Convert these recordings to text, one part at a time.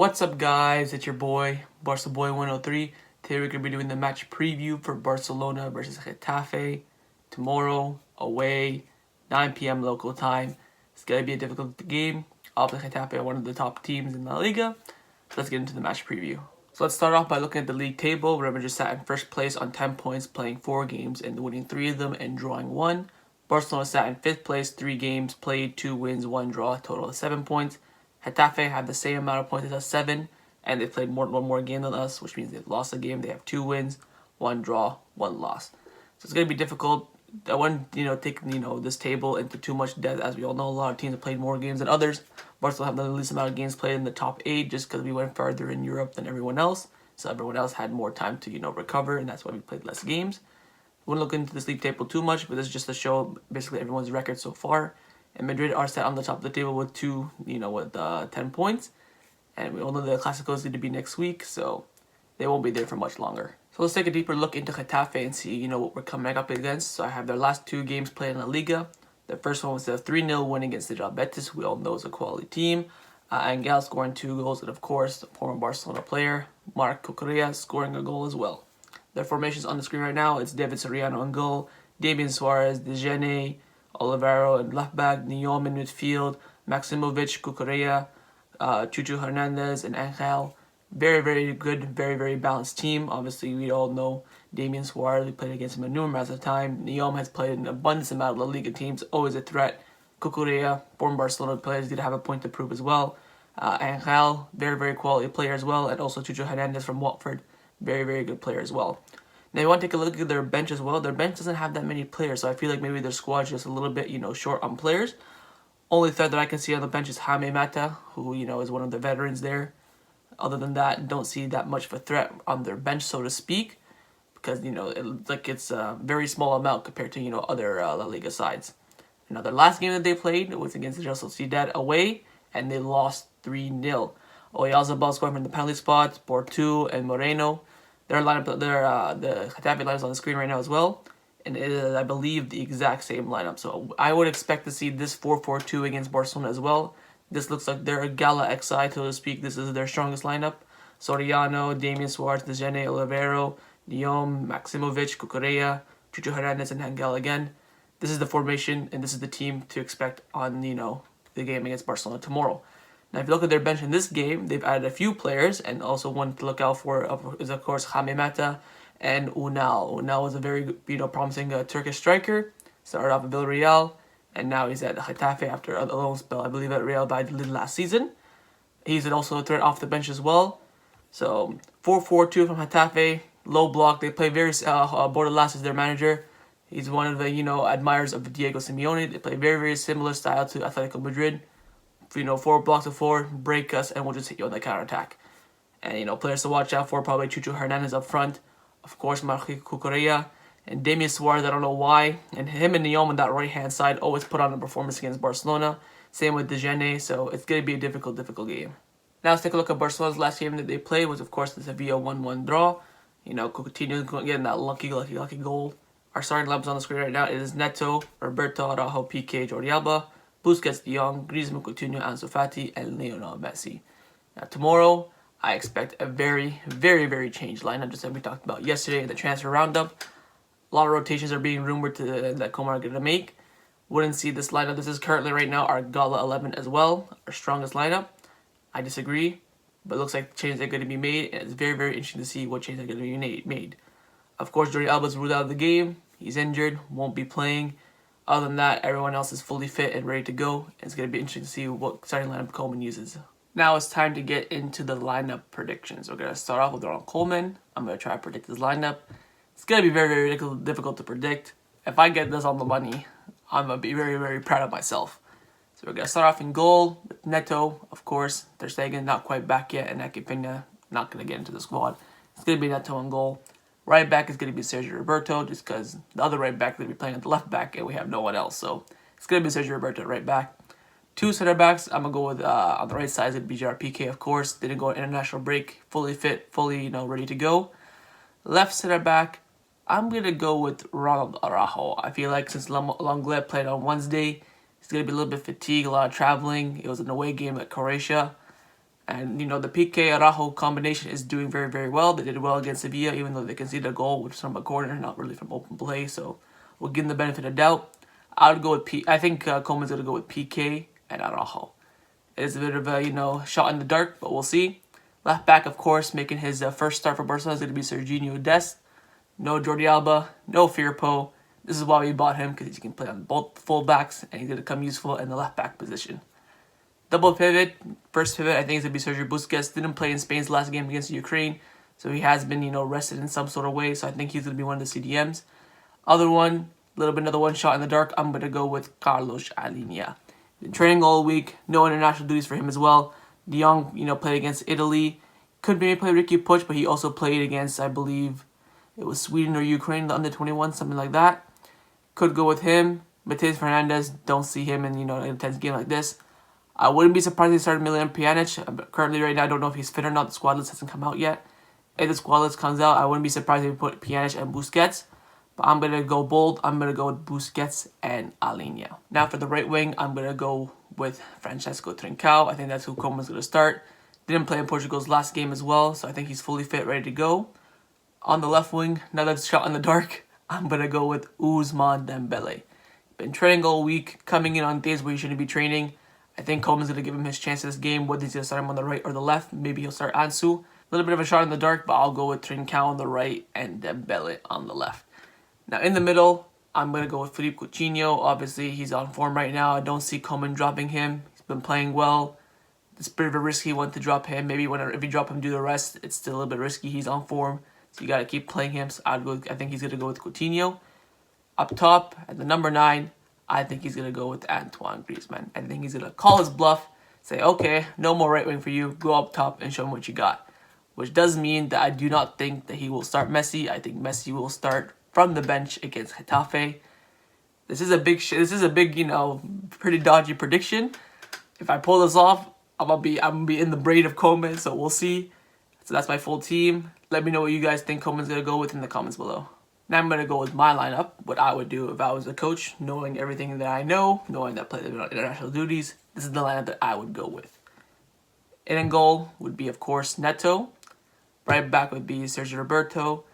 What's up, guys? It's your boy, Barca Boy 103. Today we're going to be doing the match preview for Barcelona versus Getafe tomorrow, away, 9 p.m. local time. It's going to be a difficult game. Obviously, Getafe are one of the top teams in La Liga. So let's get into the match preview. So let's start off by looking at the league table. Real Madrid sat in first place on 10 points, playing 4 games and winning 3 of them and drawing 1. Barcelona sat in 5th place, 3 games played, 2 wins, 1 draw, total of 7 points. Getafe have the same amount of points as us, 7, and they played one more game than us, which means they've lost a game. They have 2 wins, 1 draw, 1 loss. So it's going to be difficult. I wouldn't, take, this table into too much depth. As we all know, a lot of teams have played more games than others. Barcelona have the least amount of games played in the top 8 just because we went farther in Europe than everyone else. So everyone else had more time to, recover, and that's why we played less games. I wouldn't look into this league table too much, but this is just to show basically everyone's record so far. And Madrid are set on the top of the table with 10 points. And we all know the Clasico is going to be next week, so they won't be there for much longer. So let's take a deeper look into Getafe and see, what we're coming up against. So I have their last 2 games played in La Liga. The first one was a 3-0 win against the Real Betis. We all know it's a quality team. Angel scoring 2 goals, and of course, the former Barcelona player, Marc Cucurella, scoring a goal as well. Their formations on the screen right now, it's David Soriano on goal, Damian Suarez, Dejeuner, Olivero and left back, Nyom in midfield, Maximovic, Cucurella, Chuchu Hernandez, and Angel. Very, very good, very, very balanced team. Obviously, we all know Damian Suarez. We played against him a numerous of times. Nyom has played an abundance amount of La Liga teams, always a threat. Cucurella, former Barcelona players, did have a point to prove as well. Angel, very, very quality player as well, and also Chuchu Hernandez from Watford, very, very good player as well. Now, you want to take a look at their bench as well. Their bench doesn't have that many players, so I feel like maybe their squad's just a little bit, short on players. Only threat that I can see on the bench is Jaime Mata, who, is one of the veterans there. Other than that, don't see that much of a threat on their bench, so to speak, because, it's a very small amount compared to, other La Liga sides. Now, their last game that they played was against the Real Sociedad away, and they lost 3-0. Oyarzabal scoring from the penalty spot, Portu and Moreno. Their lineup, the Getafe lineup is on the screen right now as well, and it is, I believe, the exact same lineup. So I would expect to see this 4-4-2 against Barcelona as well. This looks like their Gala XI, so to speak. This is their strongest lineup. Soriano, Damian Suarez, Dejeuner, Olivero, Nyom, Maximovic, Cucurella, Chuchu Hernandez, and Angel again. This is the formation, and this is the team to expect on, the game against Barcelona tomorrow. Now, if you look at their bench in this game, they've added a few players, and also one to look out for is, of course, Jaime Mata and Unal. Unal was a very, promising Turkish striker. Started off at Villarreal, and now he's at Getafe after a loan spell, I believe, at Real Valladolid last season. He's also a threat off the bench as well. So, 4-4-2 from Getafe, low block. They play very, Bordalas is their manager. He's one of the, admirers of Diego Simeone. They play very, very similar style to Atletico Madrid. 4 blocks of 4, break us, and we'll just hit you on the counterattack. And, players to watch out for, probably Chuchu Hernandez up front. Of course, Marc Cucurella. And Damian Suarez, I don't know why. And him and Nyom on that right-hand side always put on a performance against Barcelona. Same with Dejeuner, so it's going to be a difficult game. Now let's take a look at Barcelona's last game that they played, was, of course, the Sevilla 1-1 draw. Coutinho getting that lucky goal. Our starting lineup on the screen right now. It is Neto, Roberto, Araujo, Piqué, Jordi Alba, Busquets, De Jong, Griezmann, Coutinho, Ansu Fati, and Lionel Messi. Now tomorrow, I expect a very, very, very changed lineup, just like we talked about yesterday in the transfer roundup. A lot of rotations are being rumored that Koeman are going to make. Wouldn't see this lineup. This is currently right now our Gala 11 as well, our strongest lineup. I disagree, but it looks like changes are going to be made, and it's very, very interesting to see what changes are going to be made. Of course, Jordi Alba's ruled out of the game. He's injured, won't be playing. Other than that, everyone else is fully fit and ready to go. And it's going to be interesting to see what starting lineup Koeman uses. Now it's time to get into the lineup predictions. We're going to start off with Ronald Koeman. I'm going to try to predict his lineup. It's going to be very, very difficult to predict. If I get this on the money, I'm going to be very, very proud of myself. So we're going to start off in goal with Neto, of course. Ter Stegen not quite back yet, and Akipina not going to get into the squad. It's going to be Neto in goal. Right back is going to be Sergio Roberto, just because the other right back is going to be playing at the left back, and we have no one else. So it's going to be Sergio Roberto at right back. 2 center backs, I'm going to go with, on the right side, it'd be Piqué, of course. Didn't go on international break, fully fit, fully, ready to go. Left center back, I'm going to go with Ronald Araujo. I feel like since Lenglet played on Wednesday, he's going to be a little bit fatigued, a lot of traveling. It was an away game at Croatia. And, the Piqué Araujo combination is doing very, very well. They did well against Sevilla, even though they conceded a goal, which was from a corner, not really from open play. So we'll give them the benefit of doubt. I would go with I think Koeman's going to go with Piqué and Araujo. It is a bit of a, shot in the dark, but we'll see. Left back, of course, making his first start for Barcelona is going to be Serginho Dest. No Jordi Alba, no Firpo. This is why we bought him, because he can play on both fullbacks, and he's going to come useful in the left back position. Double pivot, first pivot, I think it's going to be Sergio Busquets. Didn't play in Spain's last game against Ukraine, so he has been, rested in some sort of way, so I think he's going to be one of the CDMs. Other one, another one shot in the dark, I'm going to go with Carlos Alenia. Been training all week, no international duties for him as well. De Jong, played against Italy. Could maybe play Ricky Puig, but he also played against, I believe, it was Sweden or Ukraine, the under-21, something like that. Could go with him. Matheus Fernandes, don't see him in, an intense game like this. I wouldn't be surprised if he started Milan Pjanic. Currently, right now, I don't know if he's fit or not. The squad list hasn't come out yet. If the squad list comes out, I wouldn't be surprised if we put Pjanic and Busquets. But I'm going to go bold. I'm going to go with Busquets and Alenia. Now for the right wing, I'm going to go with Francesco Trincao. I think that's who Koeman's going to start. Didn't play in Portugal's last game as well, so I think he's fully fit, ready to go. On the left wing, another shot in the dark, I'm going to go with Ousmane Dembele. Been training all week, coming in on days where he shouldn't be training. I think Koeman's going to give him his chance in this game, whether he's going to start him on the right or the left. Maybe he'll start Ansu. A little bit of a shot in the dark, but I'll go with Trincao on the right and Dembele on the left. Now in the middle, I'm going to go with Philippe Coutinho. Obviously, he's on form right now. I don't see Koeman dropping him. He's been playing well. It's a bit of a risky one to drop him. Maybe if you drop him, do the rest. It's still a little bit risky. He's on form, so you got to keep playing him. So I think he's going to go with Coutinho. Up top, at the number 9, I think he's going to go with Antoine Griezmann. I think he's going to call his bluff, say, okay, no more right wing for you. Go up top and show him what you got. Which does mean that I do not think that he will start Messi. I think Messi will start from the bench against Getafe. This is a big, pretty dodgy prediction. If I pull this off, I'm gonna be in the brain of Koeman, so we'll see. So that's my full team. Let me know what you guys think Koeman's gonna go with in the comments below. Now I'm gonna go with my lineup, what I would do if I was a coach, knowing everything that I know, knowing that I play international duties. This is the lineup that I would go with. In goal would be, of course, Neto. Right back would be Sergio Roberto.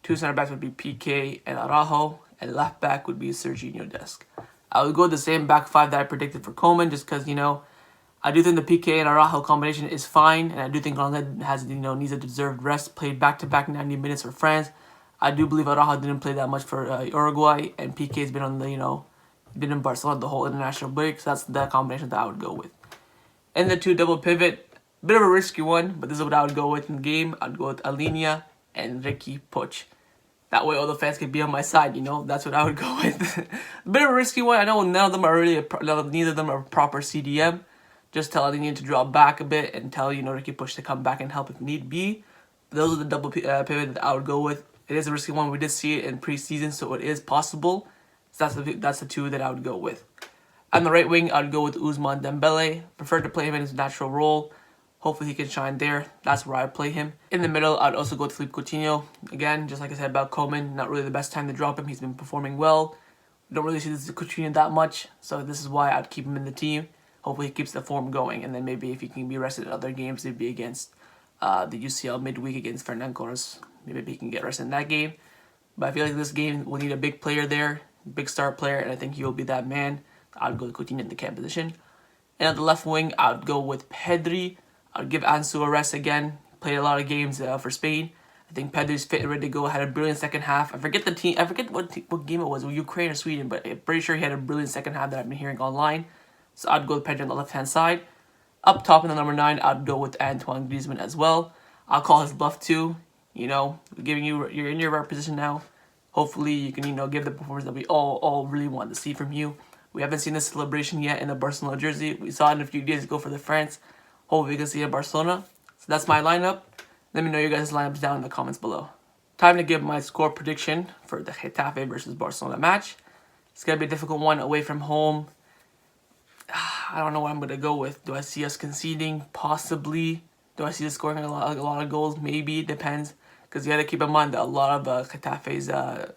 2 center backs would be Piqué and Araujo, and left back would be Serginho Dest. I would go with the same back 5 that I predicted for Koeman, just because, I do think the Piqué and Araujo combination is fine, and I do think Ronaldo has, needs a deserved rest. Played back-to-back 90 minutes for France. I do believe Araujo didn't play that much for Uruguay, and Piqué's been on the, been in Barcelona the whole international break, so that's the combination that I would go with. And the 2 double pivot, bit of a risky one, but this is what I would go with in the game. I'd go with Alenia and Ricky Puig. That way all the fans can be on my side, That's what I would go with. A bit of a risky one. I know none of them are really, neither of them are proper CDM. Just tell Alenia to drop back a bit and tell, Ricky Puig to come back and help if need be. Those are the double pivot that I would go with. It is a risky one. We did see it in preseason, so it is possible. So that's the 2 that I would go with. On the right wing, I would go with Ousmane Dembele. Prefer to play him in his natural role. Hopefully he can shine there. That's where I play him. In the middle, I'd also go with Philippe Coutinho. Again, just like I said about Koeman, not really the best time to drop him. He's been performing well. Don't really see this Coutinho that much, so this is why I'd keep him in the team. Hopefully he keeps the form going, and then maybe if he can be rested in other games, it'd be against the UCL midweek against Fernandez. Maybe he can get rested in that game. But I feel like this game will need a big player there, big star player, and I think he will be that man. I'd go with Coutinho in the camp position. And at the left wing, I'd go with Pedri. I'd give Ansu a rest again. Played a lot of games for Spain. I think Pedri's fit and ready to go. Had a brilliant second half. I forget the team. I forget what game it was, Ukraine or Sweden, but I'm pretty sure he had a brilliant second half that I've been hearing online. So I'd go with Pedri on the left-hand side. Up top in the number 9, I'd go with Antoine Griezmann as well. I'll call his bluff too. Giving you're in your right position now. Hopefully you can, give the performance that we all really want to see from you. We haven't seen this celebration yet in the Barcelona jersey. We saw it a few days ago for the France. Hopefully we can see it in Barcelona. So that's my lineup. Let me know your guys' lineups down in the comments below. Time to give my score prediction for the Getafe versus Barcelona match. It's going to be a difficult one away from home. I don't know what I'm going to go with. Do I see us conceding? Possibly. Do I see us scoring a lot of goals? Maybe. It depends. Because you got to keep in mind that a lot of Getafe's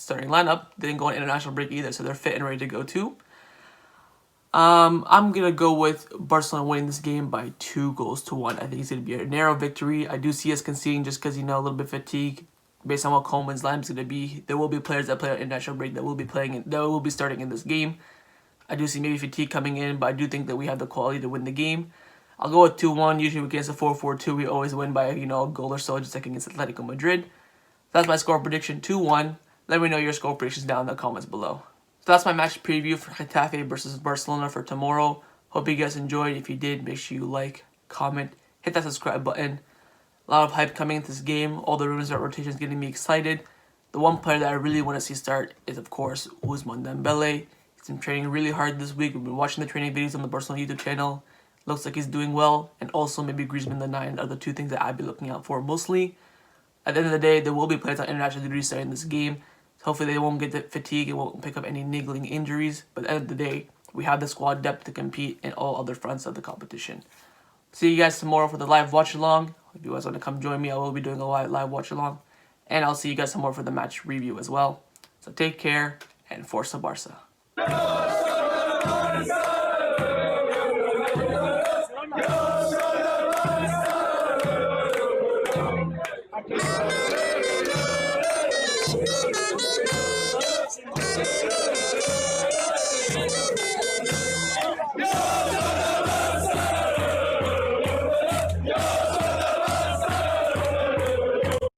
starting lineup didn't go on international break either. So they're fit and ready to go too. I'm gonna go with Barcelona winning this game by 2-1. I think it's gonna be a narrow victory. I do see us conceding just because, a little bit fatigued based on what Koeman's lineup is gonna be. There will be players that play on international break that will be starting in this game. I do see maybe fatigue coming in, but I do think that we have the quality to win the game. I'll go with 2-1. Usually against a 4-4-2, we always win by a goal or so, just like against Atletico Madrid. That's my score prediction, 2-1. Let me know your score predictions down in the comments below. So that's my match preview for Getafe versus Barcelona for tomorrow. Hope you guys enjoyed. If you did, make sure you like, comment, hit that subscribe button. A lot of hype coming into this game. All the rumors about rotations getting me excited. The one player that I really want to see start is, of course, Ousmane Dembele. He's been training really hard this week. We've been watching the training videos on the Barcelona YouTube channel. Looks like he's doing well. And also maybe Griezmann the 9 are the two things that I'd be looking out for mostly. At the end of the day, there will be players on international duty starting this game. So hopefully they won't get the fatigue and won't pick up any niggling injuries. But at the end of the day, we have the squad depth to compete in all other fronts of the competition. See you guys tomorrow for the live watch along. If you guys want to come join me, I will be doing a live watch along. And I'll see you guys tomorrow for the match review as well. So take care and Forza Barca.